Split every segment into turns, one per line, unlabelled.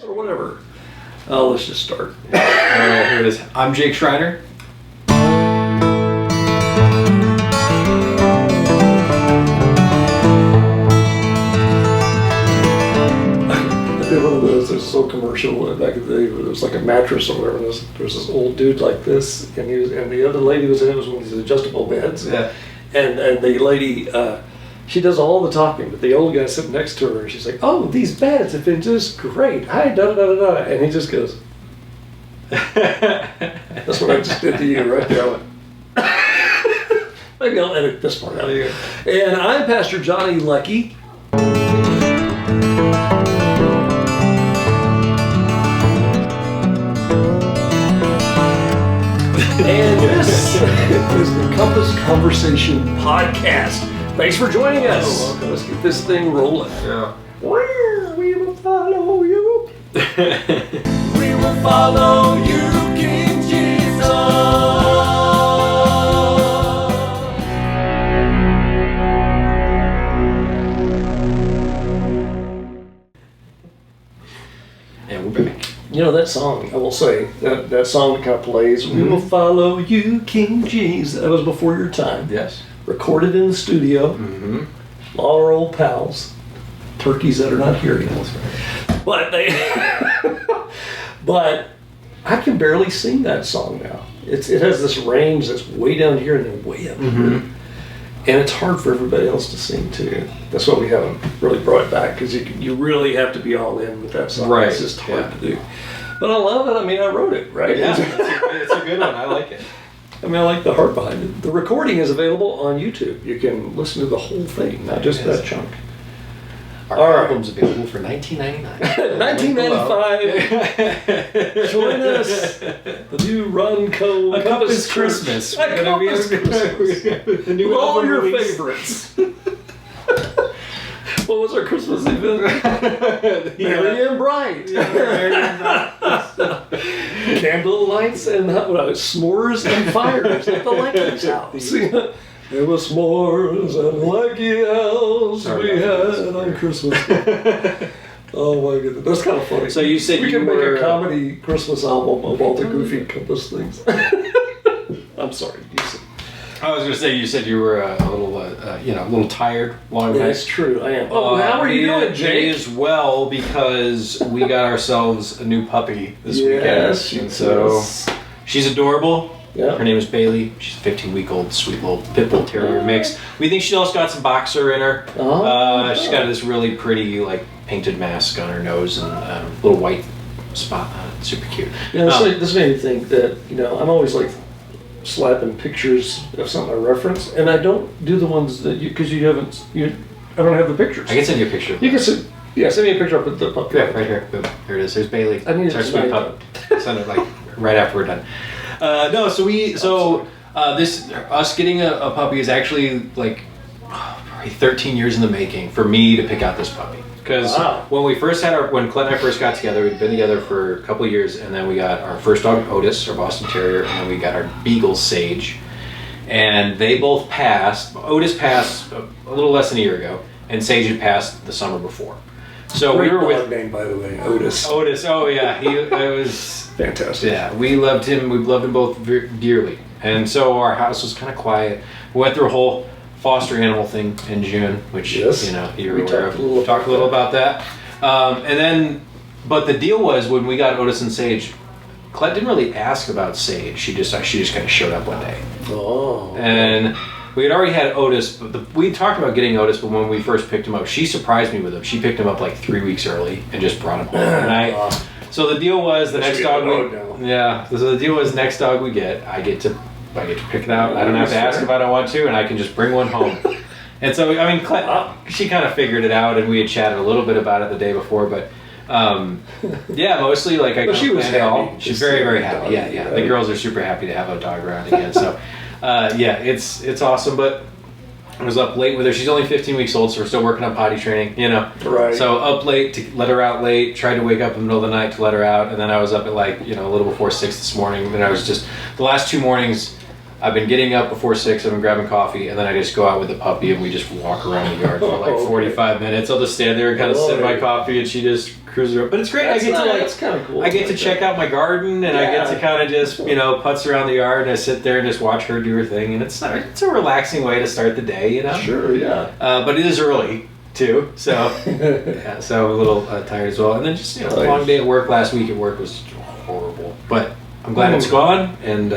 or whatever. Let's just start.
All right, here it is. I'm Jake Schriner.
One of those, there's this old commercial back in the day where there was like a mattress or whatever, and there's this old dude like this, and the other lady was in it, was one of these adjustable beds.
Yeah.
And the lady, she does all the talking, but the old guy sitting next to her, and she's like, "Oh, these beds have been just great. Hi, da da da da," and he just goes. That's what I just did to you right there. I went, maybe I'll edit this part out. And I'm Pastor Johnny Leckie. And this is the Compass Conversation Podcast. Thanks for joining us. Let's get this thing rolling.
Yeah.
We will follow you.
We will follow you, King Jesus. And we're back.
You know that song, I will say, that song that kind of plays, We will follow you, King Jesus. That was before your time.
Yes.
Recorded in the studio.
Mm-hmm.
All our old pals. Turkeys that are not here anymore. But but I can barely sing that song now. It has this range that's way down here and then way up here. And it's hard for everybody else to sing too. That's why we haven't really brought it back, because you really have to be all in with that song.
Right.
It's just hard to do. But I love it. I mean, I wrote it, right?
Yeah, it's a good one. I like it.
I mean, I like the heart behind it. The recording is available on YouTube. You can listen to the whole thing, not just that chunk.
Our album's available for $19.99.
1995. Join us. The new Run Co.
Compass Christmas.
A Compass Christmas.
The new
all
album
your
release.
favorites. What was our Christmas event? Merry and Bright. Candle lights and s'mores and fires at the Leckie's house. There was s'mores and Leckie house we had on Christmas. Oh my goodness, that's kind of funny.
So you said
we
you
can
were
make a comedy Christmas album of all the goofy Compass things. I'm sorry, you said.
I was going to say, you said you were a little tired, long night.
That's true, I am. Oh, how are you doing, Jake?
As well, because we got ourselves a new puppy this weekend.
She
so she's adorable.
Yeah.
Her name is Bailey. She's a 15-week-old, sweet little pit bull terrier mix. We think she also got some boxer in her. She's got this really pretty, painted mask on her nose and a little white spot on it. Super cute.
This made me think that, I'm always slapping pictures of something I reference, and I don't do the ones that because I don't have the pictures.
I can send you a picture.
You can send me a picture up at the puppy.
Yeah, right here. Boom. Here it is. There's Bailey.
I need
it's our sweet pup. Send it right after we're done. Us getting a puppy is actually probably 13 years in the making for me to pick out this puppy. Because when when Clint and I first got together, we'd been together for a couple of years, and then we got our first dog, Otis, our Boston Terrier, and then we got our Beagle, Sage. And they both passed. Otis passed a little less than a year ago, and Sage had passed the summer before. So
Great
we were
dog name, by the way, Otis.
Otis, oh yeah, it was
fantastic.
Yeah, we loved him. We loved them both dearly, and so our house was kind of quiet. We went through a whole foster animal thing in June, which you're aware of. We talked a little about that, but the deal was when we got Otis and Sage, Colette didn't really ask about Sage. She just kind of showed up one day.
Oh.
And we had already had Otis, but we talked about getting Otis, but when we first picked him up, she surprised me with him. She picked him up 3 weeks early and just brought him home. So the deal was the next dog next dog we get, I get to pick it out. I don't have to ask if I don't want to, and I can just bring one home. And so, she kind of figured it out, and we had chatted a little bit about it the day before, but mostly
she was happy.
She's very, very happy. Yeah. The girls are super happy to have a dog around again. So, it's awesome. But I was up late with her. She's only 15 weeks old, so we're still working on potty training,
Right.
So up late to let her out late, tried to wake up in the middle of the night to let her out, and then I was up at a little before 6 this morning. And I was just, the last 2 mornings, I've been getting up before 6, I've been grabbing coffee, and then I just go out with the puppy and we just walk around the yard for 45 minutes. I'll just stand there and kind of sip my coffee, and she just cruise around. But it's great.
That's kind of cool.
I get to check out my garden, and I get to kind of just putz around the yard, and I sit there and just watch her do her thing, and it's a relaxing way to start the day,
Sure, yeah.
But it is early too, so so a little tired as well. And then just a long day at work. Last week at work was horrible, but I'm glad it's gone, and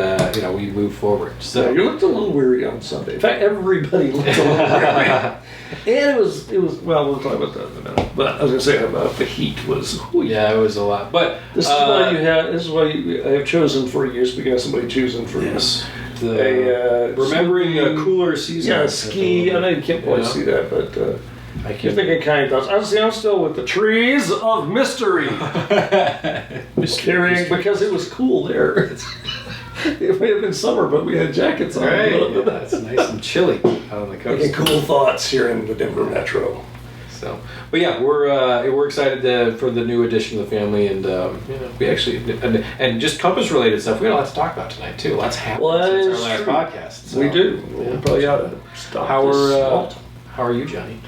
we move forward. So
you looked a little weary on Sunday. In fact, everybody looked a little weary. And it was. Well, we'll talk about that in a minute. But I was going to say about the heat was.
Yeah, it was a lot. But
this is why you have. This is why I have chosen for you. Speaking of somebody choosing for you.
Remembering a cooler season.
Yeah, ski. I know you can't quite see that, but. You're thinking kind thoughts. I'm still with the trees of mystery. Mystery, because it was cool there. It may have been summer, but we had jackets on.
Right. Yeah, it's nice and chilly out on the coast.
Making cool thoughts here in the Denver metro.
So, but yeah, we're excited for the new addition to the family, and we actually and just Compass related stuff. We got a lot to talk about tonight too. Lots happened since our last podcast. So,
we do. We probably ought to stop.
How are you, Johnny?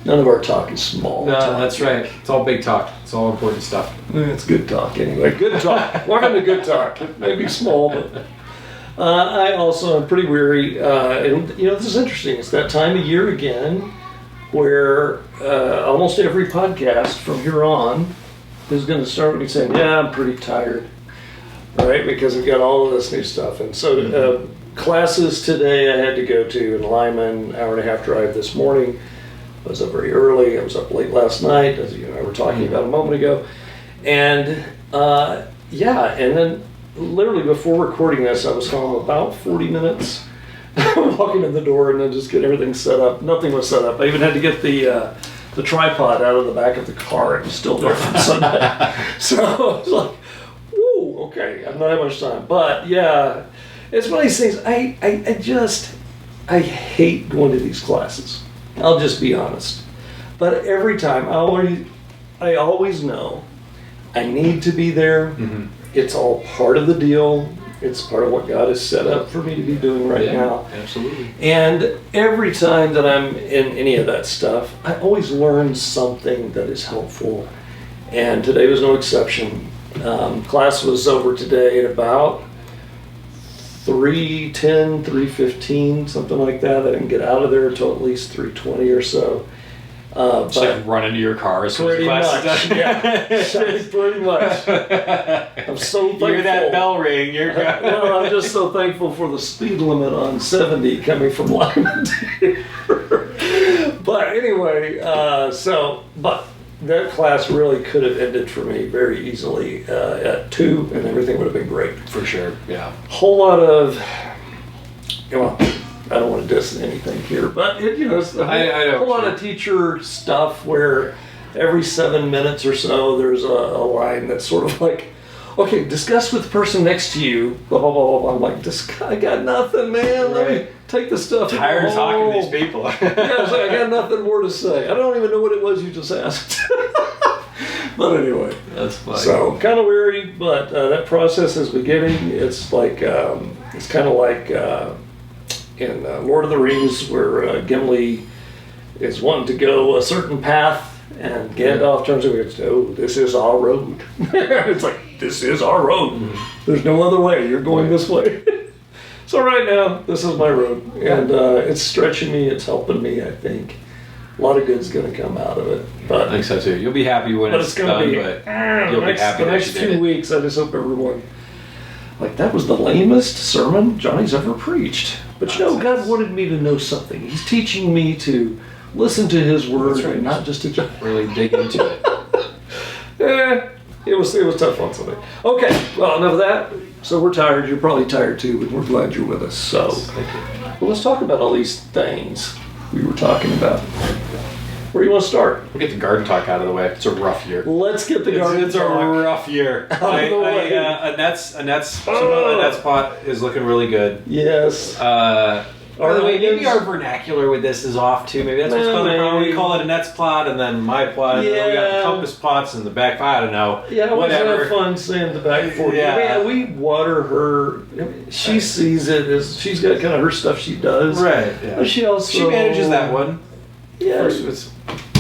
None of our talk is small.
No, that's right. It's all big talk. It's all important stuff.
It's good talk anyway. Good talk. Welcome to good talk. It may be small, but I also am pretty weary. And this is interesting. It's that time of year again where almost every podcast from here on is going to start with me saying, "Yeah, I'm pretty tired," right? Because we've got all of this new stuff. And so classes today I had to go to in Lyman, hour and a half drive this morning. I was up very early. I was up late last night, as you and I were talking about a moment ago. And and then literally before recording this, I was home about 40 minutes, walking in the door and then just get everything set up. Nothing was set up. I even had to get the tripod out of the back of the car. It was still there from Sunday. So I was like, whoa, okay, I don't have much time. But yeah, it's one of these things. I hate going to these classes. I'll just be honest. But every time, I always know I need to be there. Mm-hmm. It's all part of the deal. It's part of what God has set up for me to be doing right now.
Absolutely.
And every time that I'm in any of that stuff, I always learn something that is helpful. And today was no exception. Class was over today at about 3:10, 3:15, something like that. I didn't get out of there until at least 3:20 or so.
But like run into your car as soon as the class is done.
Yeah, pretty much. I'm so thankful.
Hear that bell ring, you're good.
Well, I'm just so thankful for the speed limit on 70 coming from Lyman. But anyway, but that class really could have ended for me very easily at 2, and everything would have been great.
For sure, yeah.
Whole lot of, I don't want to diss anything here, but it's a whole lot of teacher stuff where every 7 minutes or so there's a line that's sort of like, okay, discuss with the person next to you, blah, blah, blah, blah. I'm like, I got nothing, man. Let me take the stuff.
Tired of talking to these people.
Yeah, I got nothing more to say. I don't even know what it was you just asked. But anyway.
That's funny.
So, kind of weary, but that process is beginning. It's like, it's kind of like in Lord of the Rings where Gimli is wanting to go a certain path and Gandalf turns to him and goes, "Oh, this is our road." It's like, this is our road. Mm-hmm. There's no other way. You're going this way. So right now, this is my road. And it's stretching me. It's helping me, I think. A lot of good's going to come out of it. But
I think so too. You'll be happy when it's done, but you'll be happy
the next 2 weeks. I just hope everyone, that was the lamest sermon Johnny's ever preached. But God wanted me to know something. He's teaching me to listen to His word and not just to
really dig into it.
It was tough on Sunday. Okay, well, enough of that. So we're tired. You're probably tired too, and we're glad you're with us. So, well, let's talk about all these things we were talking about. Where do you want to start?
We'll get the garden talk out of the way. It's a rough year.
Let's get the garden talk.
It's a rough year. Annette's pot is looking really good.
Yes.
By the way, maybe our vernacular with this is off too. Maybe that's what's going on. We call it Annette's plot and then my plot. And then we got the compass plots in the back. I don't know.
Yeah, we have fun saying the back and forth. Yeah. We water her. She sees it as she's got kind of her stuff she does.
Right. Yeah.
But she
manages that one.
Yeah.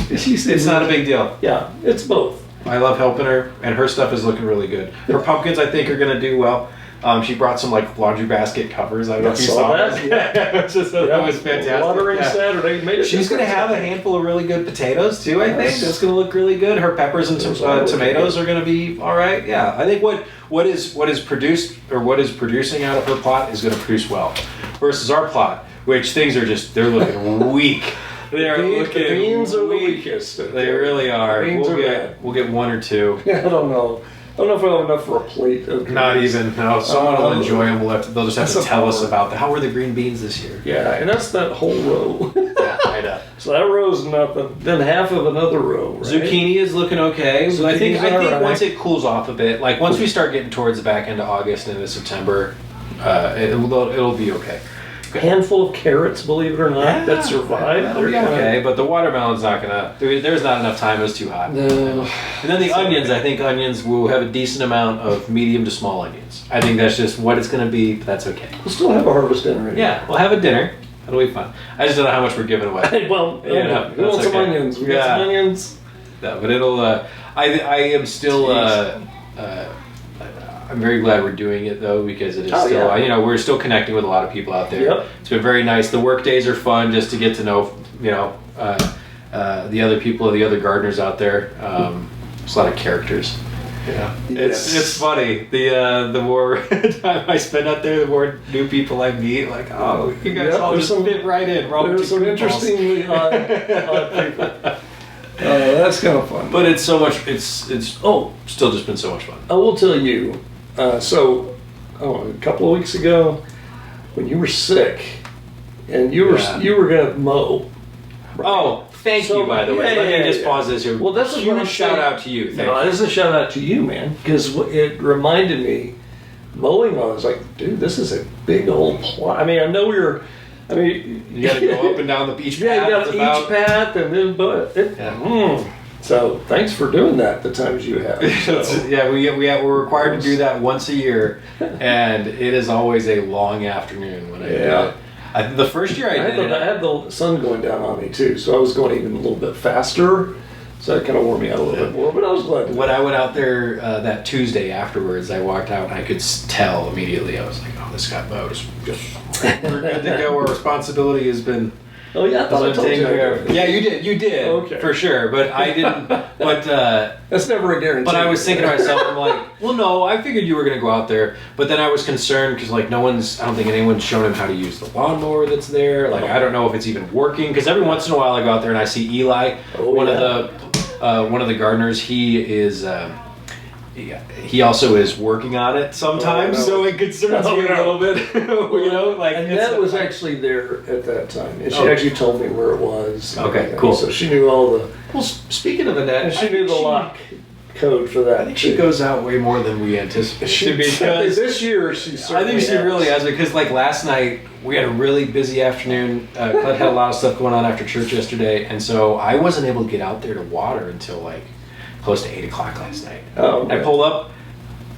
It's not a big deal.
Yeah, it's both.
I love helping her, and her stuff is looking really good. Her pumpkins, I think, are going to do well. She brought some like laundry basket covers. I don't know if you saw that. That was fantastic.
Watering Saturday made it.
She's going to have a handful of really good potatoes too. I think that's going to look really good. Her peppers and tomatoes are going to be all right. Yeah, I think what is produced or what is producing out of her plot is going to produce well, versus our plot, which things are they're looking weak. They're looking.
The beans are the weakest.
They really are. We'll get one or two.
I don't know. I don't know if we'll have enough for a plate.
Not even. No, someone will enjoy them. They'll just have to tell us about how were the green beans this year.
Yeah, and that's that whole row.
Yeah, I know.
So that row's nothing. Then half of another row, right?
Zucchini is looking okay. So I think once it cools off a bit, like once we start getting towards the back end of August and into September, it'll be okay.
A handful of carrots, believe it or not, that survived.
They're okay, but the watermelon's not gonna. There's not enough time. It was too hot.
No.
And then the onions. I think onions will have a decent amount of medium to small onions. I think that's just what it's gonna be. But that's okay.
We'll still have a harvest dinner.
Yeah, we'll have a dinner. That'll be fun. I just don't know how much we're giving away.
Well, we want some onions. We got some onions.
No, but it'll. I am still. I'm very glad we're doing it though, because it is we're still connecting with a lot of people out there.
Yep.
It's been very nice. The work days are fun just to get to know, the other people, the other gardeners out there. There's a lot of characters. Yeah, it's funny. The more time I spend out there, the more new people I meet. Like, oh, you guys all just fit right in.
There's some interestingly odd people. That's kind of fun.
But it's so much. It's still just been so much fun.
I will tell you. A couple of weeks ago, when you were sick, and you were gonna mow. Right?
Oh, thank you. By the way, let me just pause this here.
Well, that's a huge
shout out to you. Thank you.
This is a shout out to you, man, because it reminded me mowing. I was like, dude, this is a big old plot. I mean, I know we were. I mean,
you got to go up and down the each path.
Yeah, you got each path, and then So thanks for doing that the times you have. So.
Yeah, we're required to do that once a year, and it is always a long afternoon when I do it. The first year I
had the sun going down on me too, so I was going even a little bit faster. So that kind of wore me out a little bit more, but I was glad.
When I went out there that Tuesday afterwards, I walked out and I could tell immediately. I was like, "Oh, this got mowed. We're good to go. Our responsibility has been."
Oh yeah, I thought I told you.
Yeah, you did,
okay,
for sure. But I didn't. But
that's never a guarantee.
But I was thinking to myself, I'm like, well, no, I figured you were going to go out there. But then I was concerned because like I don't think anyone's shown him how to use the lawnmower that's there. Like I don't know if it's even working because every once in a while I go out there and I see Eli, one of the gardeners. He is. He also is working on it sometimes, so it concerns me a little bit.
And Annette was actually there at that time, and she actually told me where it was.
Okay, cool.
So she knew all the.
Well, speaking of Annette,
she knew the lock code for that.
I think she goes out way more than we anticipated.
Because this year she certainly
I think she really has, because like last night we had a really busy afternoon. Clint had a lot of stuff going on after church yesterday, and so I wasn't able to get out there to water until like close to 8 o'clock last night. I pulled up.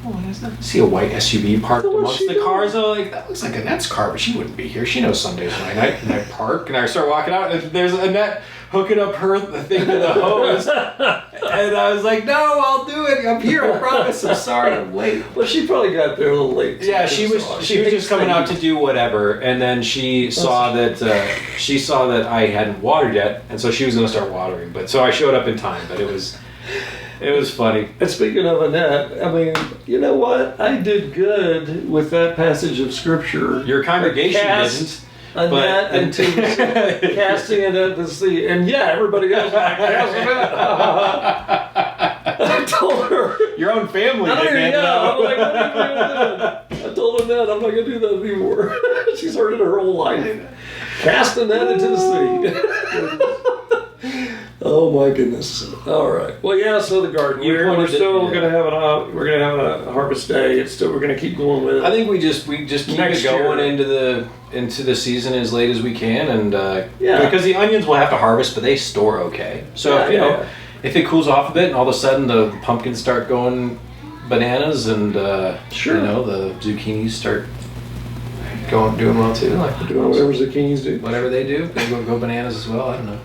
I see a white SUV parked amongst the cars. I'm like, that looks like Annette's car, but she wouldn't be here. She knows Sundays my night. And I park and I start walking out, and there's Annette hooking up the thing to the hose. And I was like, no, I'll do it. I'm here. I promise. I'm sorry. I'm late.
Well, she probably got there a little late.
Yeah, she was just coming out to do whatever, and then she saw that I hadn't watered yet, and so she was going to start watering. But so I showed up in time, but it was funny.
And speaking of Annette, I mean, you know what? I did good with that passage of scripture.
Your congregation didn't.
Annette into casting it at the sea. And yeah, everybody else was like, cast Annette. I told her.
Your own family
did, man. Yeah, I'm like, what are you doing? I told Annette, I'm not going to do that anymore. She's heard it her whole life. Cast Annette into the sea. Oh my goodness! All right. Well, yeah. So the garden. We're still going to have a harvest day. We're going to keep going with it.
I think we just keep it going into the season as late as we can, and because the onions we'll have to harvest, but they store okay. So if it cools off a bit, and all of a sudden the pumpkins start going bananas, and the zucchinis start doing well too.
Like doing whatever zucchinis do.
Whatever they do, they go bananas as well. I don't know.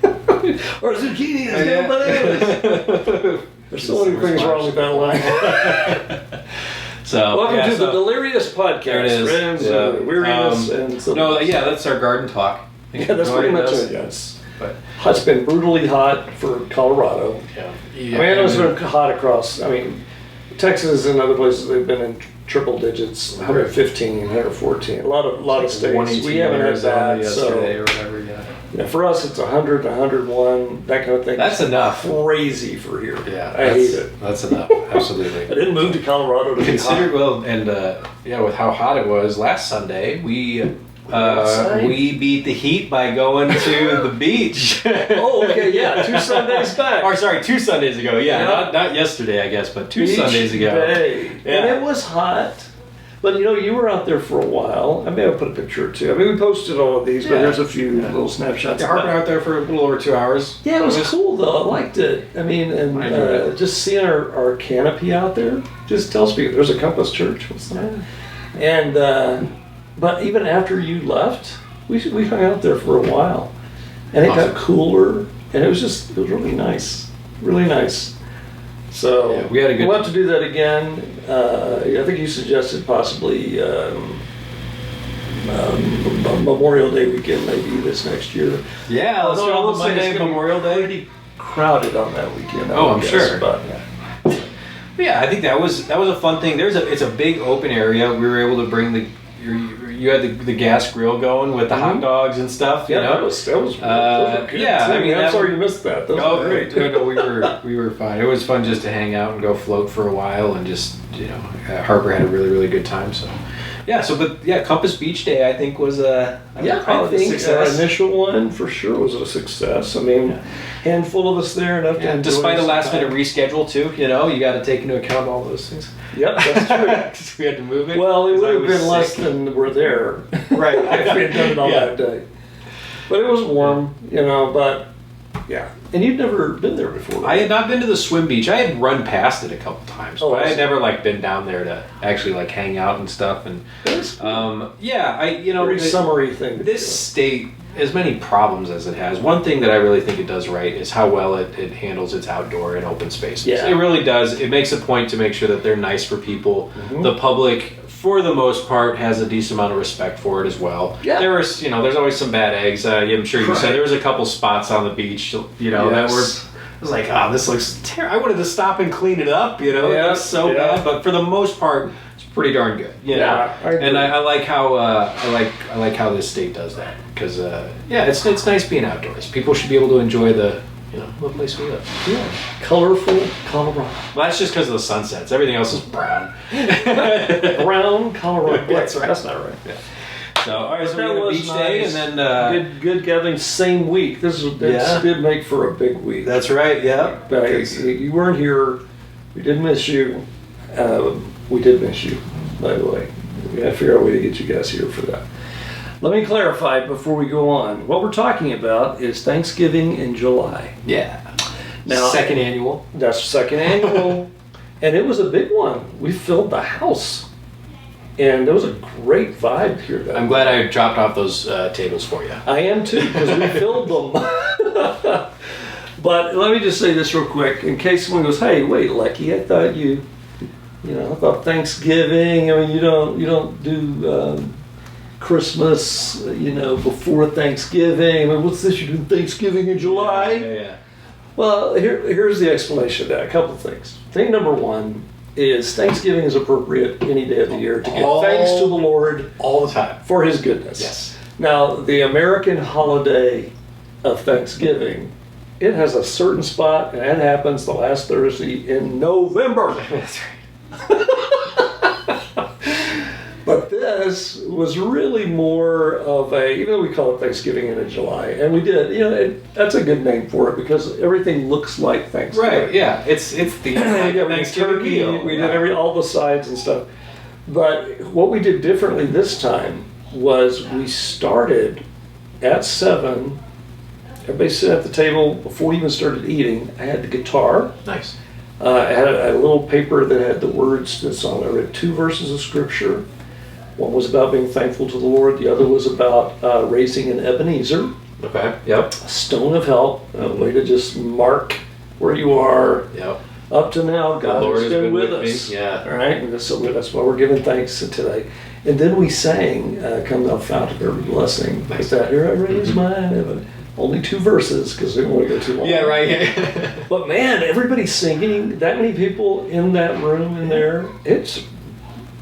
Or zucchini is going bananas. There's so many things wrong with that line.
So
welcome to the Delirious Podcast.
There it is.
Friends, weariness and so
that's our garden talk.
Yeah, that's pretty much it. Yes.
But
it's been brutally hot for Colorado.
Yeah.
I mean, it's been hot across. I mean, Texas and other places they've been in triple digits, 115, 114. A lot of states. We haven't had that.
Yesterday or whatever. Yeah.
For us, it's 100, 101, that kind of thing.
That's enough.
Crazy for here.
Yeah,
I hate it.
That's enough. Absolutely.
I didn't move to Colorado to
consider with how hot it was last Sunday, we beat the heat by going to the beach.
Oh, okay, yeah, 2 Sundays back.
Or sorry, 2 Sundays ago. Yeah, not yesterday, I guess, but 2 Sundays ago.
Day. Yeah. And it was hot. But you were out there for a while. I may have put a picture or two. I mean, we posted all of these, but there's a few little snapshots.
Yeah, Harper out there for a little over 2 hours.
Yeah, it was cool though. I liked it. I mean, and just seeing our canopy out there just tells people there's a Compass Church. What's the name? And but even after you left, we hung out there for a while, and it got cooler, and it was really nice, really nice. So
we had a good.
We'll have to do that again. I think you suggested possibly Memorial Day weekend, maybe this next year.
Yeah, let's do it on the Monday Memorial Day.
Pretty crowded on that weekend.
I'm sure.
But
yeah, I think that was a fun thing. It's a big open area. We were able to bring you had the gas grill going with the hot dogs and stuff.
Yeah, that was good.
Yeah, I mean,
I'm sorry you missed that. That was great.
No, we were fine. It was fun just to hang out and go float for a while, and just Harper had a really, really good time. So Compass Beach Day I think was
I think our initial one for sure was a success. I mean, handful of us there, enough to enjoy.
Despite a last minute reschedule too, you got to take into account all those things.
Yep, that's true.
Because we had to move it.
Well, it would have been less than we're there.
Right.
If we had done it all that day. But it was warm, but yeah. And you'd never been there before, right?
I had not been to the swim beach. I had run past it a couple times, but I had never been down there to actually hang out and stuff. And
cool.
pretty
summery thing.
This state, as many problems as it has, one thing that I really think it does right is how well it handles its outdoor and open spaces.
Yeah.
It really does. It makes a point to make sure that they're nice for people. Mm-hmm. The public, for the most part, has a decent amount of respect for it as well. Yeah. There's always some bad eggs. I'm sure you said there was a couple spots on the beach, that were. I was like, this looks terrible. I wanted to stop and clean it up. It was so bad, but for the most part, it's pretty darn good.
Yeah,
and I like how I like how this state does that because it's nice being outdoors. People should be able to enjoy the place we live.
Yeah, colorful Colorado.
Well, that's just because of the sunsets. Everything else is brown.
Brown Colorado.
That's right.
That's not right.
Yeah. So, all right, so we had a beach day, and then
good gathering. Same week. This did make for a big week.
That's right. Yeah.
You weren't here. We did miss you. We did miss you, by the way. We got to figure out a way to get you guys here for that. Let me clarify before we go on. What we're talking about is Thanksgiving in July.
Yeah.
Now,
second annual.
That's second annual, and it was a big one. We filled the house. And there was a great vibe here.
I'm glad I dropped off those tables for you. I
am too, because we filled them. But let me just say this real quick, in case someone goes, "Hey, wait, Leckie, I thought I thought Thanksgiving. I mean, you don't do Christmas, before Thanksgiving. I mean, what's this? You're doing Thanksgiving in July?"
Yeah.
Well, here's the explanation of that. A couple of things. Thing number one is Thanksgiving is appropriate any day of the year to give thanks to the Lord
all the time
for His goodness.
Yes.
Now, the American holiday of Thanksgiving, it has a certain spot, and that happens the last Thursday in November.
That's right.
But this was really more of even though we call it Thanksgiving in July, and we did, that's a good name for it because everything looks like Thanksgiving.
Right, yeah. It's the Thanksgiving
turkey, we did all the sides and stuff. But what we did differently this time was we started at 7. Everybody sit at the table before we even started eating. I had the guitar.
Nice.
I had a little paper that had the words to the song. I read 2 verses of scripture. One was about being thankful to the Lord. The other was about raising an Ebenezer.
Okay. Yep.
A stone of help, a way to just mark where you are.
Yep.
Up to now, God
Lord
has been with us.
me. Yeah.
All right, and so that's why we're giving thanks today. And then we sang, "Come Thou Fount of Every Blessing." Is that "Here I raise mine heaven"? Only 2 verses because we don't want to go too long.
Yeah, right.
But man, everybody's singing. That many people in that room in there. It's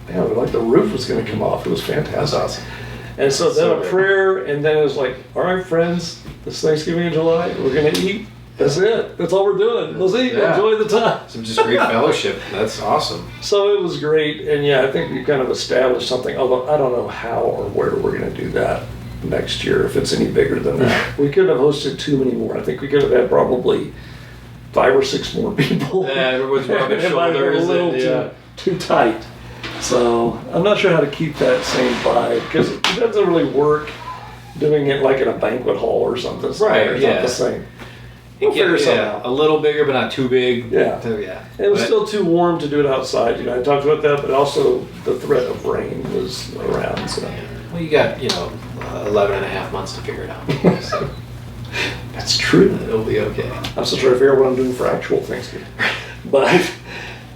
man, like the roof was going to come off. It was fantastic.
That's awesome.
And so then
So
a
good.
prayer, and then it was like, all right, friends, this Thanksgiving in July, we're going to eat. That's it. That's all we're doing. Let's eat.
Yeah.
Enjoy the time.
Some just great fellowship. That's awesome.
So it was great. And yeah, I think we kind of established something, although I don't know how or where we're going to do that next year, if it's any bigger than that. We couldn't have hosted too many more. I think we could have had probably 5 or 6 more people.
Yeah, everyone's rubbing
It might have been
shoulders.
a little
And,
too tight. So I'm not sure how to keep that same vibe because it doesn't really work doing it like in a banquet hall or something.
Right,
It's
yeah.
not the same.
You
We'll figure
get
something out.
a little bigger, but not too big.
Yeah.
So, yeah.
It was
But-
still too warm to do it outside. You know, I talked about that, but also the threat of rain was around. So
Well, you got, 11 and a half months to figure it out. So
that's true.
it'll be okay.
I'm still trying to figure out what I'm doing for actual Thanksgiving. But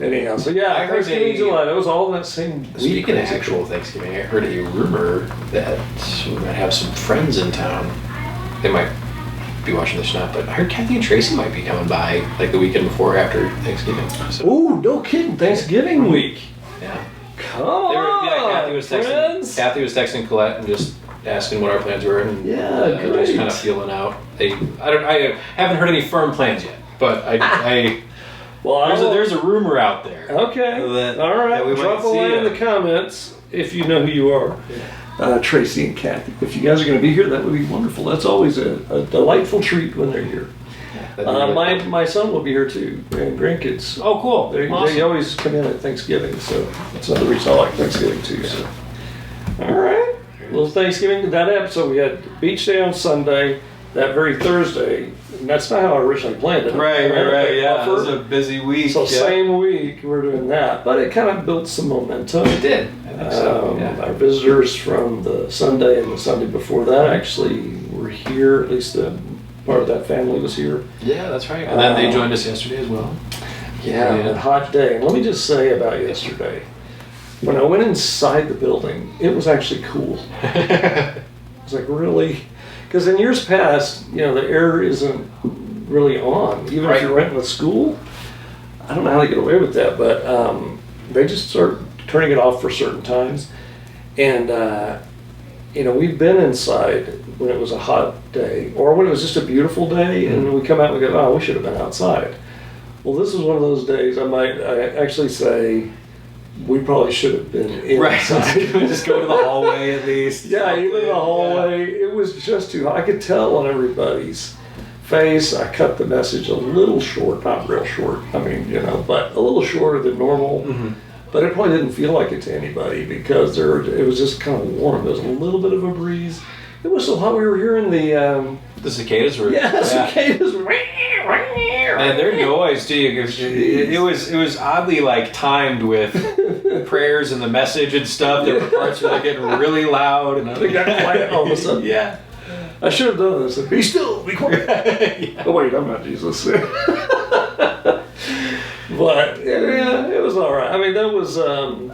anyhow, so yeah,
I heard
Thanksgiving, July. That was all in that same week.
Speaking of actual Thanksgiving, I heard a rumor that we might have some friends in town. They might be watching this now, but I heard Kathy and Tracy might be coming by like the weekend before or after Thanksgiving. So,
Ooh, no kidding! Thanksgiving week.
yeah.
Come
They were,
on,
Kathy was texting Colette and just asking what our plans were, and
Yeah,
just
great.
kind of feeling out. I haven't heard any firm plans yet, but
Well,
there's a rumor out there.
Okay.
That-
All right.
that we
Drop
might
a line
see
in the comments if you know who you are. Tracy and Kathy. If you guys are going to be here, that would be wonderful. That's always a delightful treat when they're here.
That'd be really fun.
My son will be here too, and grandkids.
Oh, cool.
They
Awesome.
always come in at Thanksgiving, so that's another reason I like Thanksgiving too. So, all right. Well, Thanksgiving, that episode, we had beach day on Sunday, that very Thursday, and that's not how I originally planned it.
Right. Yeah, it was
Buffer.
a busy week.
So
yeah.
same week we're doing that, but it kind of built some momentum.
It did. I think so. Yeah.
Our visitors from the Sunday and the Sunday before that actually were here. At least the part of that family was here.
Yeah, that's right. And then they joined us yesterday as well.
Yeah, a hot day. And let me just say about yesterday, when I went inside the building, it was actually cool. I was like, really? Because in years past, the air isn't really on. Even if you're renting a school, I don't know how they get away with that, but they just start turning it off for certain times. And, we've been inside when it was a hot day or when it was just a beautiful day, and we come out and we go, oh, we should have been outside. Well, this is one of those days I actually say we probably should have been inside.
Right. Just go to the hallway at least.
Yeah, even in the hallway, it was just too hot. I could tell on everybody's face. I cut the message a little short, not real short. I mean, but a little shorter than normal.
Mm-hmm.
But it probably didn't feel like it to anybody because it was just kind of warm. There was a little bit of a breeze. It was so hot we were hearing
The cicadas were.
the cicadas.
And their noise too. It was oddly like timed with prayers and the message and stuff. There were parts where they're getting really loud and
They got quiet all of a sudden.
Yeah.
I should have done this. Be still, be quiet.
Yeah.
Oh wait, I'm not Jesus. But yeah, it was all right. I mean, that was I'm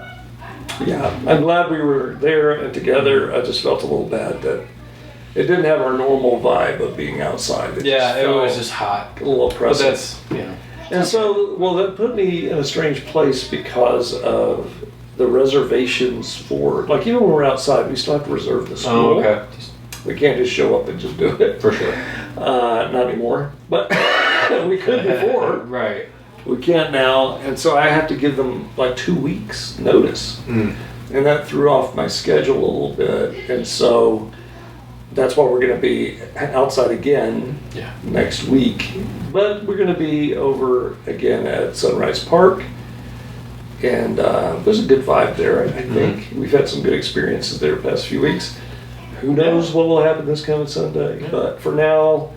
glad we were there and together. I just felt a little bad that it didn't have our normal vibe of being outside.
It
felt
was just hot.
a little
But
oppressive.
that's
And so, that put me in a strange place because of the reservations for, like, even when we're outside, we still have to reserve the school.
Oh, okay.
We can't just show up and just do it.
For sure.
Not anymore, but we could before.
Right.
We can't now, and so I have to give them like 2 weeks notice.
Mm.
And that threw off my schedule a little bit, and so that's why we're going to be outside again next week. But we're going to be over again at Sunrise Park, and there's a good vibe there, I think. We've had some good experiences there the past few weeks. Who knows what will happen this coming Sunday, but for now,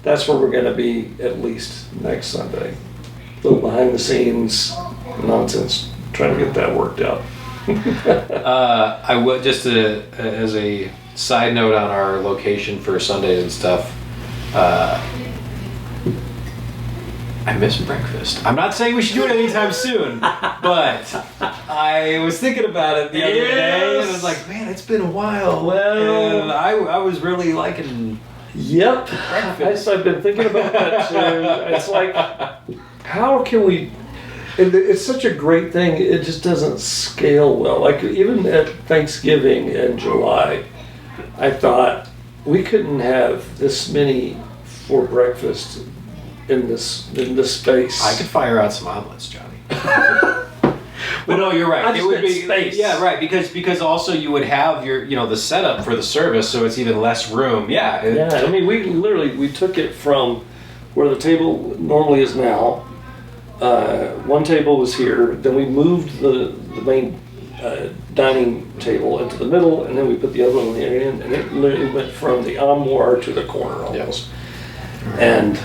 that's where we're going to be at least next Sunday. A little behind the scenes nonsense, trying to get that worked out.
I would just as a side note on our location for Sundays and stuff. I miss breakfast. I'm not saying we should do it anytime soon, but I was thinking about it the other day, and I was like, man, it's been a while.
Well,
and I was really liking.
Yep, I've been thinking about that too. It's like, how can we? It's such a great thing. It just doesn't scale well. Like even at Thanksgiving in July, I thought we couldn't have this many for breakfast in this space.
I could fire out some omelets, Johnny. But no, you're right.
It would be space.
Yeah, right. Because also you would have your the setup for the service, so it's even less room. Yeah.
Yeah. I mean, we took it from where the table normally is now. One table was here. Then we moved the main dining table into the middle, and then we put the other one in, and it literally went from the armoire to the corner almost.
Yep.
And.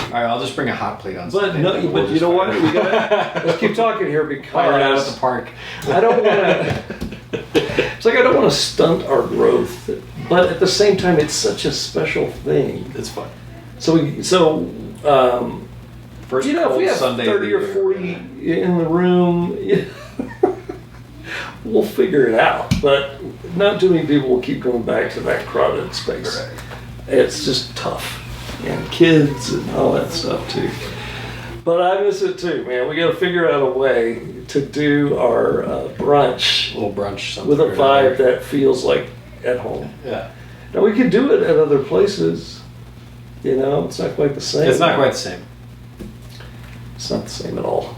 All right, I'll just bring a hot plate on.
But no, but you know what? We got. Let's keep talking here because
fire it out at the park.
I don't want to. It's like I don't want to stunt our growth, but at the same time, it's such a special thing.
It's fun.
First, if we have
Sunday
30 or 40 in the room, we'll figure it out. But not too many people will keep going back to that crowded space.
Right.
It's just tough. And kids and all that stuff too. But I miss it too, man. We got to figure out a way to do our brunch,
a little brunch,
with a vibe that feels like at home.
Yeah.
Now we could do it at other places. It's not quite the same.
It's not quite the same.
It's not the same at all.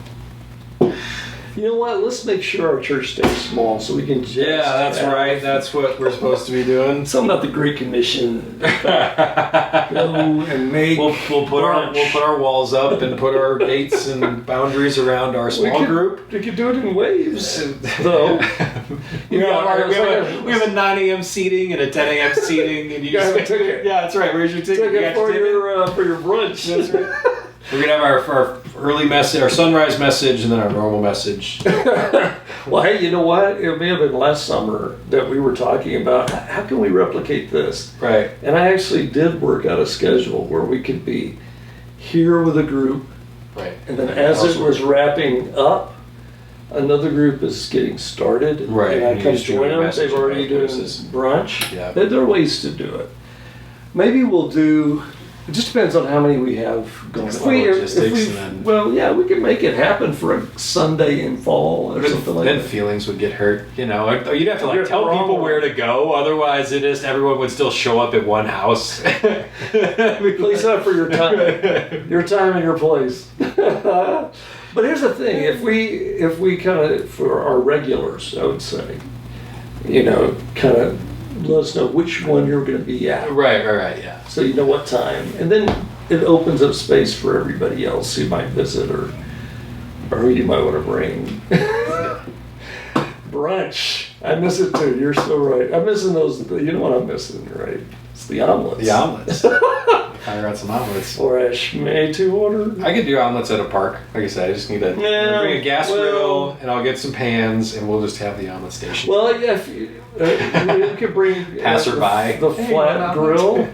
You know what? Let's make sure our church stays small so we can just...
Yeah, that's right. That's what we're supposed to be doing.
Something about the Great Commission. Go and make
We'll put our walls up and put our gates and boundaries around our small group.
We could do it in waves, though.
We have a 9 a.m. seating and a 10 a.m. seating, and you just
have a ticket.
Yeah, that's right. Where's your ticket?
Ticket for your brunch.
That's right. We're gonna have our early message, our sunrise message, and then our normal message.
Well, hey, you know what? It may have been last summer that we were talking about how can we replicate this?
Right.
And I actually did work out a schedule where we could be here with a group,
right?
And then as it was wrapping up, another group is getting started,
right?
And I come join them. They've already doing brunch.
Yeah.
There are ways to do it. Maybe we'll do. It just depends on how many we have going. We can make it happen for a Sunday in fall or something like that.
Then feelings would get hurt, You'd have to tell people where to go. Otherwise, everyone would still show up at one house.
Please up for your time and your place. But here's the thing: if we kind of for our regulars, I would say, kind of. Let us know which one you're going to be at.
Right, yeah.
So you know what time. And then it opens up space for everybody else who might visit or who you might want to bring. Brunch. I miss it too. You're so right. I'm missing those. You know what I'm missing, right? It's the omelets.
The omelets. Fire out some omelets.
Or a schmay to order.
I could do omelets at a park. Like I said, I just need to bring a gas grill, and I'll get some pans, and we'll just have the omelet station.
Well, yeah, if you could bring
passerby
the flat grill.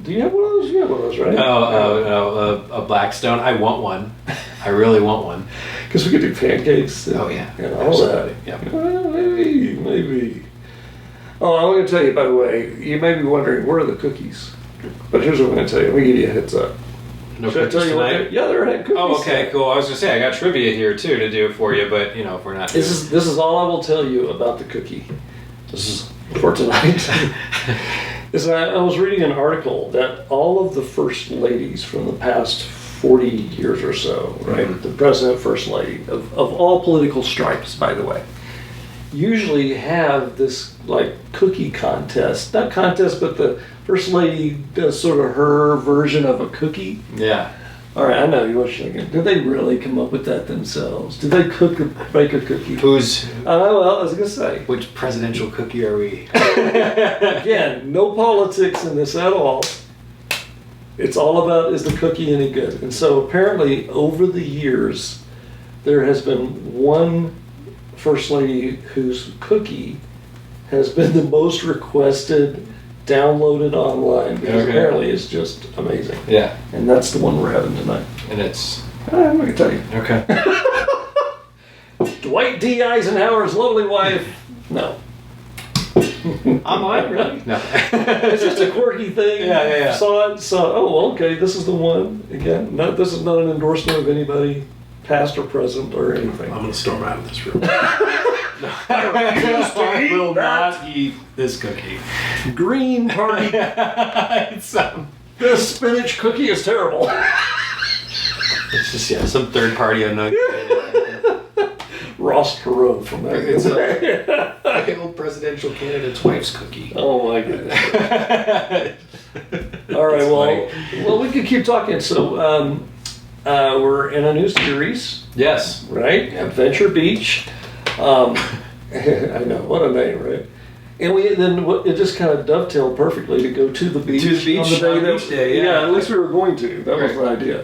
Do you have one of those? You have one of those, right?
No, a Blackstone. I want one. I really want one.
Because we could do pancakes. And,
all
that.
Yeah.
Well, maybe. Oh, I'm going to tell you, by the way, you may be wondering, where are the cookies? But here's what I'm going to tell you. Let me give you a heads up.
No cookies tonight?
Yeah, they're at cookies.
Oh, okay, cool. I was going to say, I got trivia here, too, to do for you, but, if we're not...
This is all I will tell you about the cookie. This is for tonight. I was reading an article that all of the first ladies from the past 40 years or so, right? Mm-hmm. The president, first lady, of all political stripes, by the way, usually have this cookie contest. Not contest, but the first lady does sort of her version of a cookie.
Yeah.
All right, I know you're thinking, did they really come up with that themselves? Did they bake a cookie? Well, I was going to say.
Which presidential cookie are we?
Again, no politics in this at all. It's all about, is the cookie any good? And so apparently over the years, there has been one first lady whose cookie has been the most requested download it online because apparently it's just amazing.
Yeah.
And that's the one we're having tonight.
And it's...
I'm going to tell you.
Okay.
Dwight D. Eisenhower's lovely wife. No.
I'm mine, really? No.
It's just a quirky thing.
Yeah.
Saw it, oh, okay, this is the one. Again, this is not an endorsement of anybody, past or present or anything.
I'm going to storm out of this room. I will not eat this cookie.
Green party. This spinach cookie is terrible.
It's just, some third party unknown.
Ross Perot from that.
It's a old presidential candidate's wife's cookie.
Oh my goodness. All right, well, we could keep talking. So, we're in a new series.
Yes.
Right?
Yep.
Adventure Beach. I know, what a name, right? And it just kind of dovetailed perfectly to go to the beach.
To the beach
on the day
on
that,
beach day,
yeah, at least we were going to. That was the idea.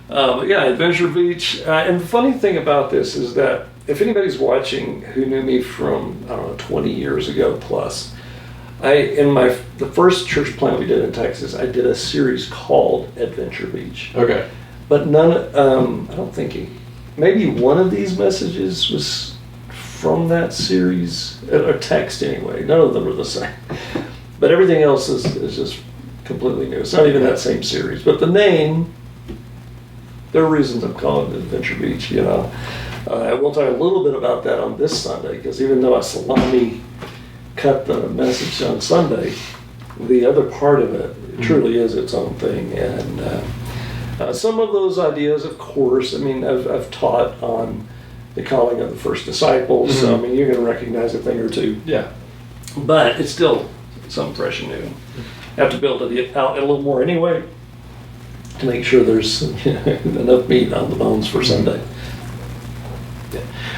But yeah, Adventure Beach. And the funny thing about this is that if anybody's watching who knew me from, 20 years ago plus, the first church plant we did in Texas, I did a series called Adventure Beach.
Okay.
But none, I don't think maybe one of these messages was from that series, or text anyway. None of them are the same. But everything else is just completely new. It's not even that same series. But the name, there are reasons I'm calling it Adventure Beach, We'll talk a little bit about that on this Sunday, because even though I salami cut the message on Sunday, the other part of it truly is its own thing. And some of those ideas, of course, I've taught on the calling of the first disciples, so you're going to recognize a thing or two.
Yeah.
But it's still something fresh and new. Have to build it out a little more anyway to make sure there's enough meat on the bones for Sunday.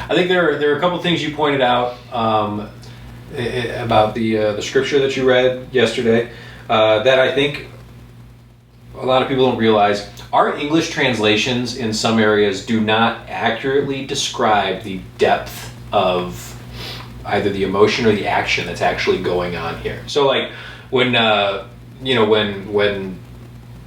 I think there are a couple things you pointed out about the scripture that you read yesterday that I think a lot of people don't realize. Our English translations in some areas do not accurately describe the depth of either the emotion or the action that's actually going on here. So like when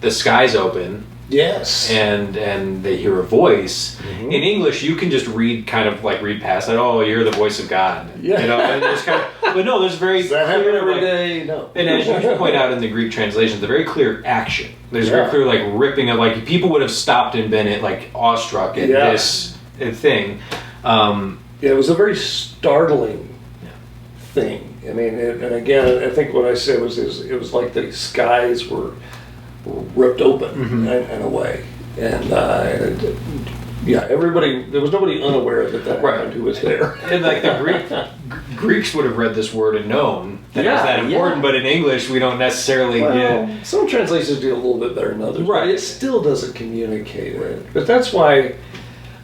the skies open,
yes,
and they hear a voice, in English you can just read past that. Oh, you hear the voice of God.
Yeah.
And there's but no, there's very
Does that happen
clear
every day? No.
And as you point out in the Greek translation, the very clear action. There's very clear ripping of people would have stopped and been awestruck at this thing.
It was a very startling thing. And again, I think what I said was it was like the skies were ripped open in a way, and everybody, there was nobody unaware that happened who was there.
And the Greeks would have read this word and known that it was that important, but in English we don't necessarily get.
Some translations do a little bit better than others,
right?
But it still doesn't communicate it. But that's why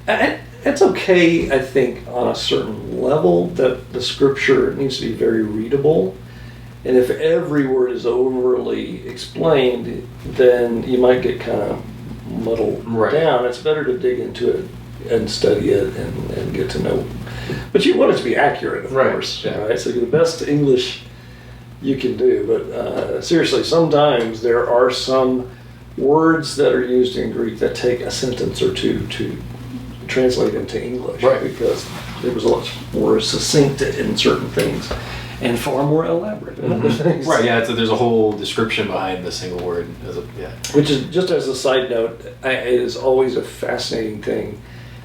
it's okay, I think, on a certain level that the scripture needs to be very readable. And if every word is overly explained, then you might get kind of muddled down. It's better to dig into it and study it and get to know. But you want it to be accurate, of course.
Yeah.
Right? So the best English you can do. But seriously, sometimes there are some words that are used in Greek that take a sentence or two to translate into English.
Right.
Because it was a lot more succinct in certain things. And far more elaborate in other things.
Right, yeah, there's a whole description behind the single word.
Which is, just as a side note, it is always a fascinating thing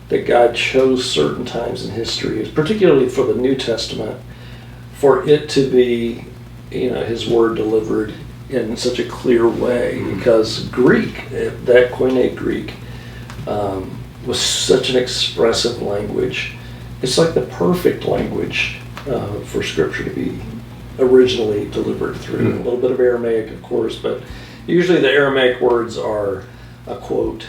that God chose certain times in history, particularly for the New Testament, for it to be, His word delivered in such a clear way. Because Greek, that Koine Greek, was such an expressive language. It's like the perfect language for scripture to be originally delivered through. A little bit of Aramaic, of course, but usually the Aramaic words are a quote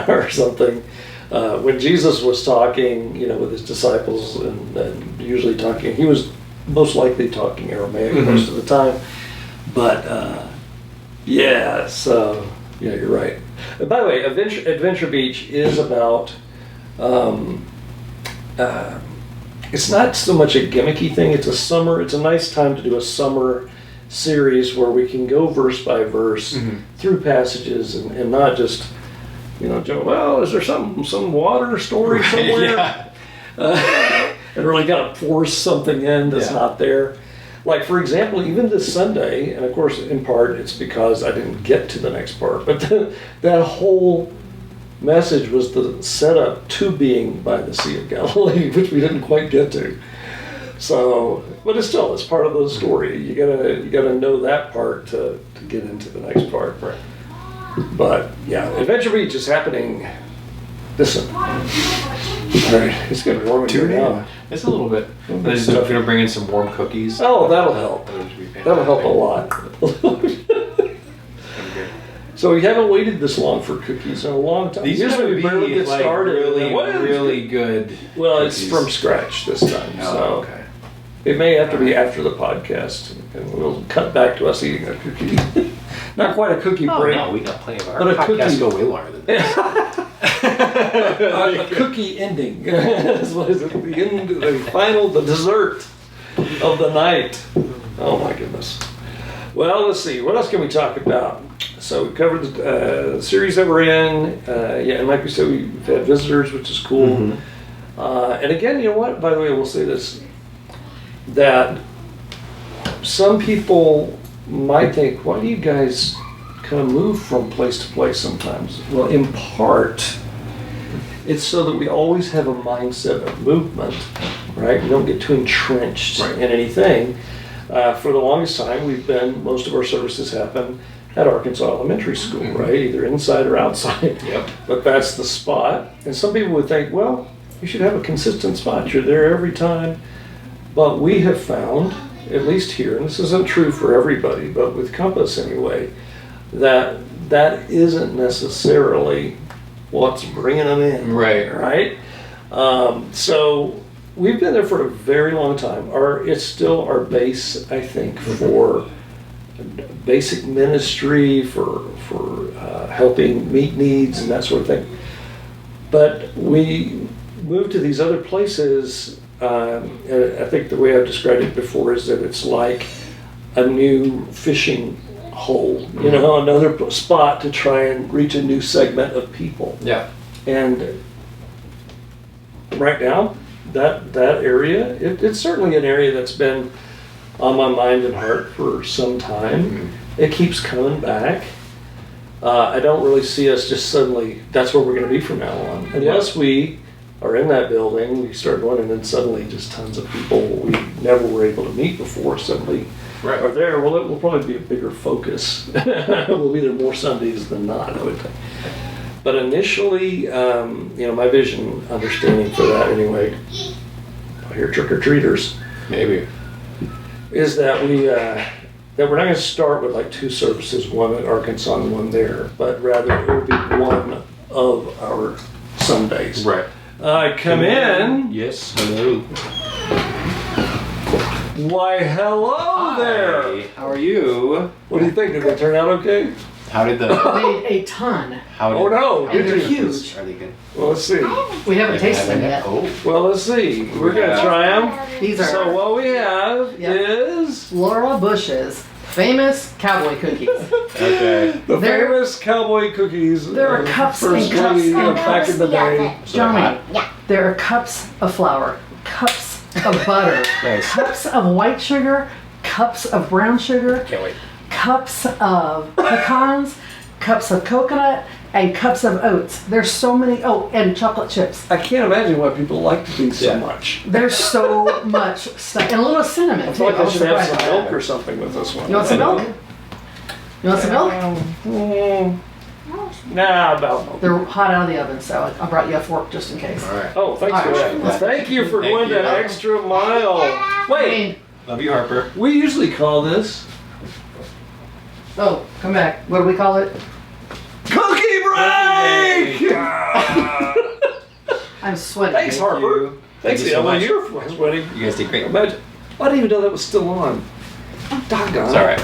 or something. When Jesus was talking, with his disciples and usually talking, he was most likely talking Aramaic most of the time. But you're right. And by the way, Adventure Beach is about. It's not so much a gimmicky thing. It's a nice time to do a summer series where we can go verse by verse through passages and not just, well, is there some water story somewhere? And really got to force something in that's not there. Like, for example, even this Sunday, and of course, in part, it's because I didn't get to the next part, but that whole message was the setup to being by the Sea of Galilee, which we didn't quite get to. So, but it's part of the story. You gotta know that part to get into the next part. Right. But yeah, Adventure Beach is happening. Listen, all right, it's getting warm in here now.
It's a little bit. I'm gonna bring in some warm cookies.
Oh, that'll help. That'll help a lot. So we haven't waited this long for cookies in a long time.
These usually we barely get started. Really good.
Well,
cookies.
It's from scratch this time.
Oh, okay.
It may have to be after the podcast, and we'll cut back to us eating a cookie. Not quite a cookie break.
No, we got plenty of our
but
podcasts go way longer than that.
A cookie ending. What is it? The dessert of the night. Oh my goodness. Well, let's see. What else can we talk about? So we covered the series that we're in. And like we said, we've had visitors, which is cool. And again, you know what? By the way, we'll say this. That some people might think, why do you guys kind of move from place to place sometimes? Well, in part, it's so that we always have a mindset of movement, right? We don't get too entrenched in anything. For the longest time, most of our services happen at Arkansas Elementary School, right? Either inside or outside.
Yep.
But that's the spot. And some people would think, well, you should have a consistent spot. You're there every time. But we have found, at least here, and this isn't true for everybody, but with Compass anyway, that isn't necessarily what's bringing them in. Right? So we've been there for a very long time. It's still our base, I think, for basic ministry, for helping meet needs and that sort of thing. But we moved to these other places. I think the way I've described it before is that it's like a new fishing hole, another spot to try and reach a new segment of people.
Yeah.
And right now, that area, it's certainly an area that's been on my mind and heart for some time. It keeps coming back. I don't really see us just suddenly, that's where we're going to be from now on. Unless we are in that building, we start going, and then suddenly just tons of people we never were able to meet before suddenly are there. Well, it will probably be a bigger focus. We'll be there more Sundays than not, I would think. But initially, my vision, understanding for that anyway, I hear trick-or-treaters.
Maybe.
Is that we're not going to start with like two services, one at Arkansas and one there, but rather it will be one of our Sundays.
Right.
Come in.
Yes, hello.
Why, hello there.
How are you?
What do you think? Did they turn out okay?
How did the...
Weighed a ton.
Oh no!
And they're huge.
Are they good?
Well, let's see.
We haven't tasted them yet.
Oh.
Well, let's see. We're gonna try them.
These are
So what we have is
Laura Bush's famous cowboy cookies.
Okay.
the famous cowboy cookies.
There are cups and
First
cups
lady
and
back in the day.
Johnny, there are cups of flour, cups of butter,
Nice.
cups of white sugar, cups of brown sugar,
Can't wait.
cups of pecans, cups of coconut, and cups of oats. There's so many, and chocolate chips.
I can't imagine why people like these so
Yeah.
much.
There's so much stuff. And a little cinnamon,
I
too.
feel like I should have some
Surprised.
milk or something with this one.
You want some milk? You want some milk?
Nah, about milk.
They're hot out of the oven, so I brought you a fork just in case.
All right.
Oh, thanks for
Alright.
that. Thank you for
Thank
going
you.
that extra mile.
I
Wait,
mean,
Love you, Harper.
we usually call this
come back. What do we call it?
cookie break!
I'm sweating.
Thanks, Harper. Thanks,
you so much.
You're sweating.
You guys did great.
Imagine. I didn't even know that was still on. Doggone.
It's all right.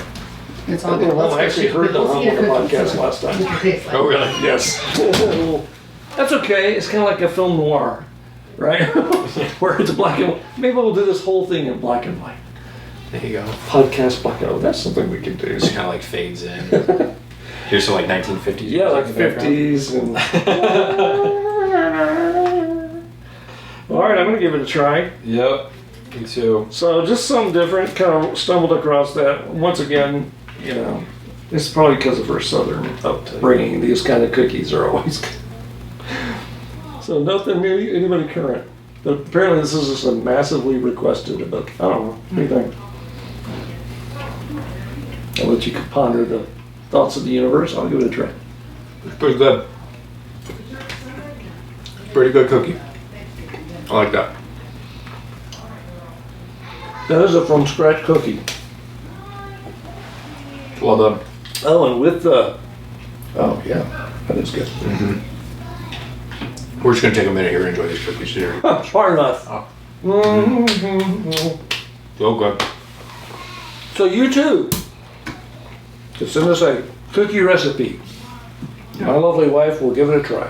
It's
I
all good.
actually heard them on the podcast last time.
Oh, really?
Yes. That's okay. It's kind of like a film noir, right? Where it's black and white. Maybe we'll do this whole thing in black and white.
There you go.
Podcast blackout. That's something we can do.
It just kind of like fades in. Here's like 1950s.
Yeah, like 50s. And... All right, I'm going to give it a try.
Yep. Me too.
So just something different. Kind of stumbled across that. Once again, you know, it's probably because of her southern upbringing. These kind of cookies are always good. So nothing new, anybody current. But apparently this is just a massively requested, but I don't know. What do you think? I'll let you ponder the thoughts of the universe. I'll give it a try.
It's pretty good. Pretty good cookie. I like that.
That is a from scratch cookie.
Well done.
Oh, and with the... Oh, yeah. That is good.
We're just going to take a minute here and enjoy these cookies here.
Far enough.
Oh.
Mm-hmm.
So good.
So you too can send us a cookie recipe.
Yeah.
My lovely wife will give it a try.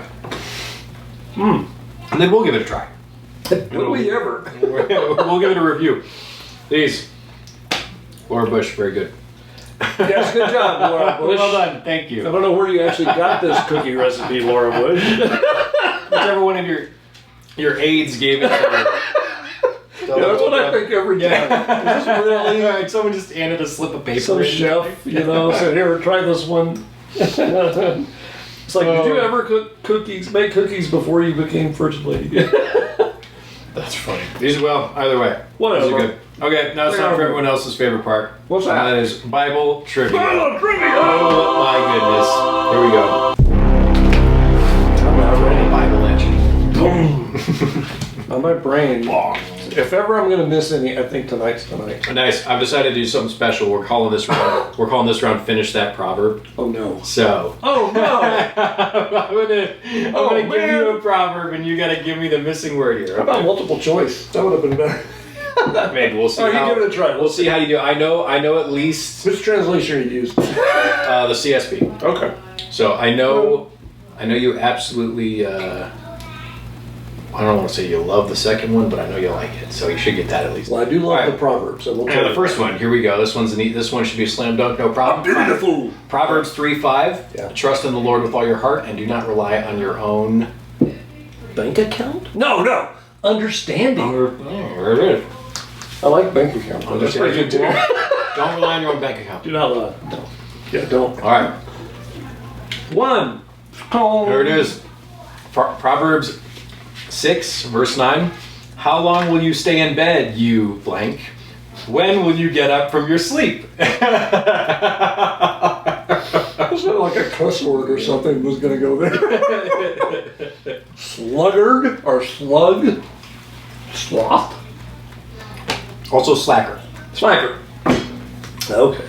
And then we'll give it a try.
Would we ever?
We'll give it a review. These. Laura Bush, very good.
Yes, good job, Laura Bush.
Well done, thank you.
I don't know where you actually got this cookie recipe, Laura Bush.
Whichever one of your aides gave it to you.
Yeah, that's what I think every time. Is this really
Like someone just handed a slip of paper.
some
in.
chef, you know, said, here, try this one. It's like, did you ever make cookies before you became first lady?
That's funny. These, well, either way.
Whatever.
These are good. Okay, now it's time for everyone else's favorite part.
What's that?
And that is Bible trivia.
Bible trivia!
Oh my goodness. Here we go.
I'm not ready.
Bible legend.
On my brain. If ever I'm gonna miss any, I think tonight's tonight.
Nice. I've decided to do something special. We're calling this round Finish That Proverb.
Oh no.
So
Oh no!
I'm gonna give you a proverb and you gotta give me the missing word here.
How about multiple choice? That would have been better.
Maybe we'll see.
Oh, you give it a try.
We'll see how you do. I know at least
Which translation you used?
the CSB.
Okay.
So I know you absolutely. I don't want to say you love the second one, but I know you like it, so you should get that at least.
Well, I do love
All right.
the proverb, so we'll try
And the first one, here we go. This one's neat. This one should be a slam dunk, no problem.
Beautiful.
Proverbs 3:5.
Yeah.
Trust in the Lord with all your heart, and do not rely on your own
Bank account? No. Understanding.
Oh, there it is.
I like bank account. That's pretty good too.
Don't rely on your own bank account.
Do not lie. No. Yeah, don't.
All right,
One.
there it is. Proverbs 6, verse 9. How long will you stay in bed, you blank? When will you get up from your sleep?
It sounded like a cuss word or something was going to go there. Sluggard or slug? Sloth?
Also slacker.
Slacker. Okay.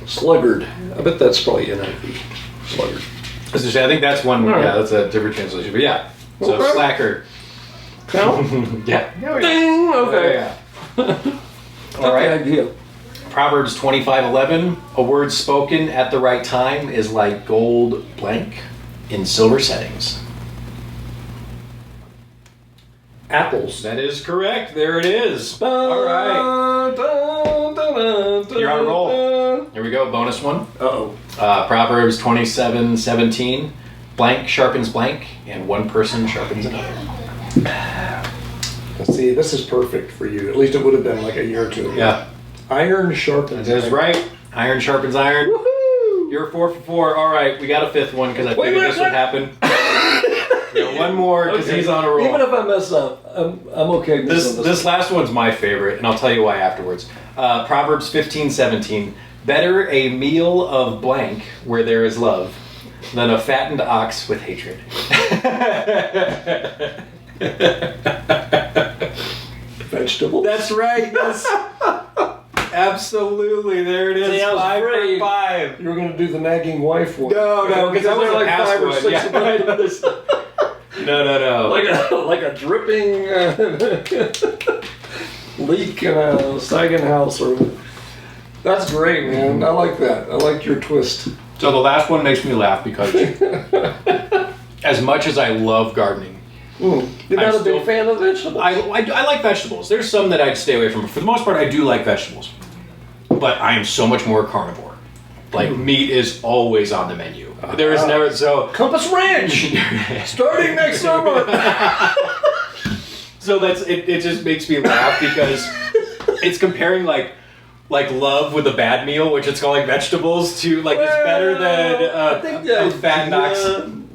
Sluggard. I bet that's probably NIV. Sluggard.
As I say, I think that's one.
All right.
Yeah, that's a different translation. But yeah, so
Okay.
slacker.
Count?
Yeah.
Ding! Okay.
Yeah. All
All
right.
right. Idea.
Proverbs 25:11. A word spoken at the right time is like gold blank in silver settings.
Apples.
That is correct. There it is. All right. You're on a roll. Here we go. Bonus one.
Uh-oh.
Proverbs 27:17. Blank sharpens blank, and one person sharpens another.
Let's see, this is perfect for you. At least it would have been like a year or two ago.
Yeah.
Iron sharpens.
That is right. Iron sharpens iron.
Woohoo!
You're 4 for 4. All right, we got a fifth one because I
Wait,
figured
wait,
this would
wait.
happen. Yeah, one more because
Okay.
he's on a roll.
Even if I mess up, I'm okay messing
This last one's my favorite, and I'll tell you why afterwards. Proverbs 15:17. Better a meal of blank where there is love than a fattened ox with hatred.
Vegetable?
That's right. Yes. Absolutely. There it is.
See, I was
5
afraid.
for 5.
You were going to do the nagging wife one.
No, because that was
like
a past
5 or
one.
6
Yeah.
of them.
No.
like a dripping leak in a sagging house. That's great, man. I like that. I like your twist.
So the last one makes me laugh because as much as I love gardening,
You're
I'm
not a
still-
big fan of vegetables.
I like vegetables. There's some that I'd stay away from. But for the most part, I do like vegetables. but I am so much more carnivore. Like meat is always on the menu. There is never so
Compass Ranch starting next summer.
So that's it. It just makes me laugh because it's comparing like love with a bad meal, which it's called like vegetables, to like it's better than
I think the
fat knocks.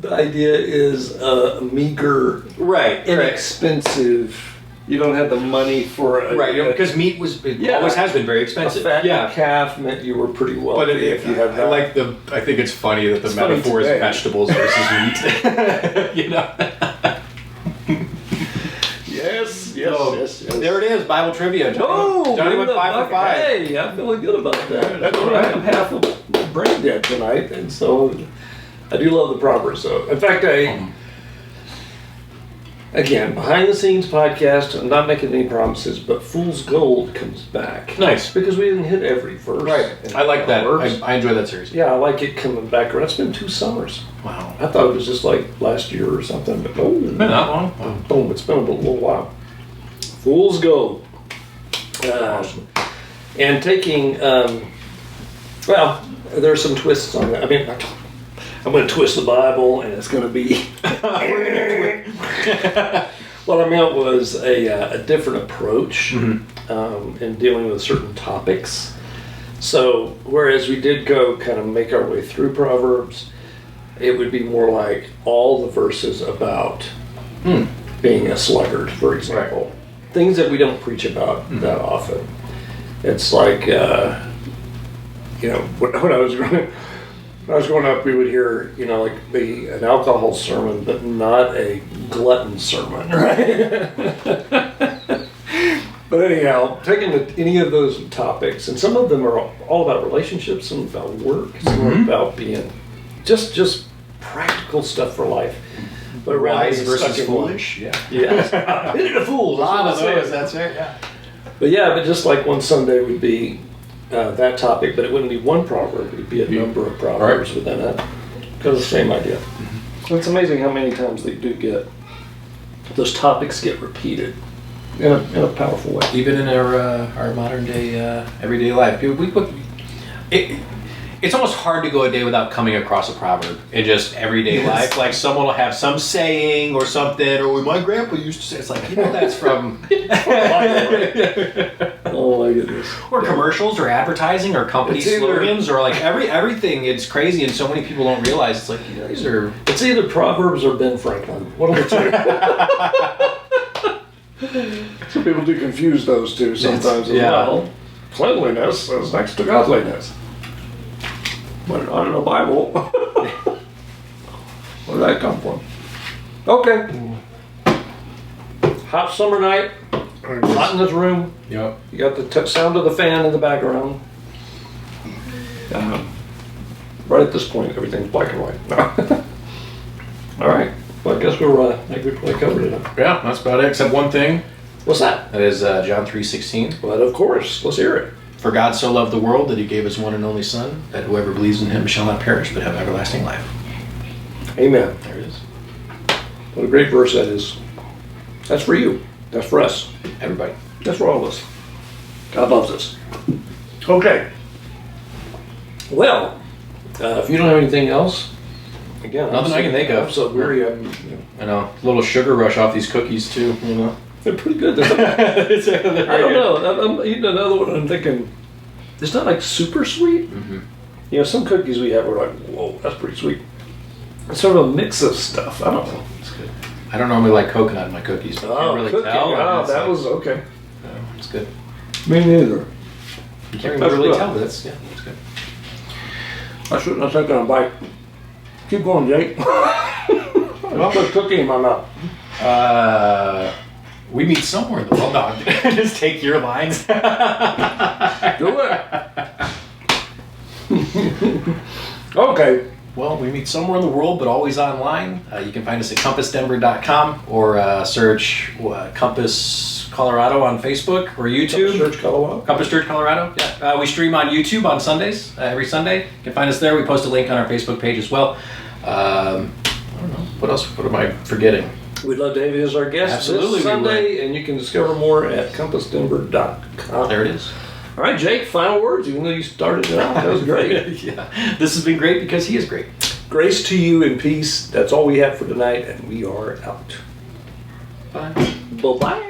The idea is a meager,
Right,
inexpensive. You don't have the money for
because meat always has been very expensive.
A fat calf meant you were pretty wealthy.
But
if you had that.
I think it's funny that the metaphor is vegetables versus meat. You know.
Yes.
There it is, Bible trivia. Johnny went 5 for 5.
Hey, I'm feeling good about that. That's all right. I'm half of brain dead tonight, and so I do love the Proverbs. So, in fact, again, behind the scenes podcast. I'm not making any promises, but Fool's Gold comes back.
Nice,
because we didn't hit every verse.
Right. I like that. I enjoy that series.
Yeah, I like it coming back around. It's been 2 summers.
Wow.
I thought it was just like last year or something, but no.
Been that long? Wow.
Boom, it's been a little while. Fool's Gold. And taking, well, there's some twists on that. I mean, I'm going to twist the Bible, and it's going to be... What I meant was a different approach in dealing with certain topics. So, whereas we did go kind of make our way through Proverbs, it would be more like all the verses about being a sluggard, for example.
Right.
Things that we don't preach about that often. It's like, you know, when I was growing up, we would hear, you know, like an alcohol sermon, but not a glutton sermon, right? But anyhow, taking any of those topics, and some of them are all about relationships, some about work, some about being just practical stuff for life. But
wise versus foolish. Yeah.
Yes. Pity the fool.
A lot of those. That's right. Yeah.
But just like one Sunday would be that topic, but it wouldn't be one proverb. It would be a number of proverbs within it. Because the same idea. So it's amazing how many times they do get those topics get repeated in a powerful way.
Even in our modern day everyday life, it's almost hard to go a day without coming across a proverb in just everyday life. Like someone will have some saying or something, or my grandpa used to say. It's like, you know, that's from
Oh my goodness.
Or commercials or advertising or company slogans or like everything. It's crazy, and so many people don't realize. It's like, you guys are.
It's either Proverbs or Ben Franklin. One of the two. Some people do confuse those two sometimes as well. Cleanliness is next to godliness. But not in the Bible. Where did that come from? Okay. Hot summer night. Hot in this room.
Yep.
You got the sound of the fan in the background. Right at this point, everything's black and white. All right. Well, I guess I think we probably covered it.
Yeah, that's about it. Except one thing.
What's that?
That is John 3:16.
Well, of course. Let's hear it.
For God so loved the world that he gave his one and only Son, that whoever believes in him shall not perish but have everlasting life.
Amen.
There it is.
What a great verse that is. That's for you. That's for us.
Everybody.
That's for all of us. God loves us. Okay. Well, if you don't have anything else, again,
nothing I can think of.
I'm so weary.
I know. A little sugar rush off these cookies too. You know.
They're pretty good. I don't know. I'm eating another one and I'm thinking, it's not like super sweet. Mm-hmm. You know, some cookies we have are like, whoa, that's pretty sweet. It's sort of a mix of stuff. I don't know.
It's good. I don't normally like coconut in my cookies, but I can't really tell.
Oh, that was okay.
It's good.
Me neither.
You can't really tell, but it's good.
I shouldn't have taken a bite. Keep going, Jake. I'll put a cookie in my mouth.
We meet somewhere in the world. No, just take your lines.
Do it. Okay.
Well, we meet somewhere in the world, but always online. You can find us at compassdenver.com or search Compass Colorado on Facebook or YouTube.
Compass Church Colorado.
Compass Church Colorado. Yeah. We stream on YouTube on Sundays, every Sunday. You can find us there. We post a link on our Facebook page as well. I don't know. What else? What am I forgetting?
We'd love to have you as our guest
Absolutely,
this Sunday, and you can discover more at compassdenver.com.
There it is.
All right, Jake, final words, even though you started it out. That was great.
Yeah, this has been great because he is great.
Grace to you and peace. That's all we have for tonight, and we are out.
Bye.
Bye-bye.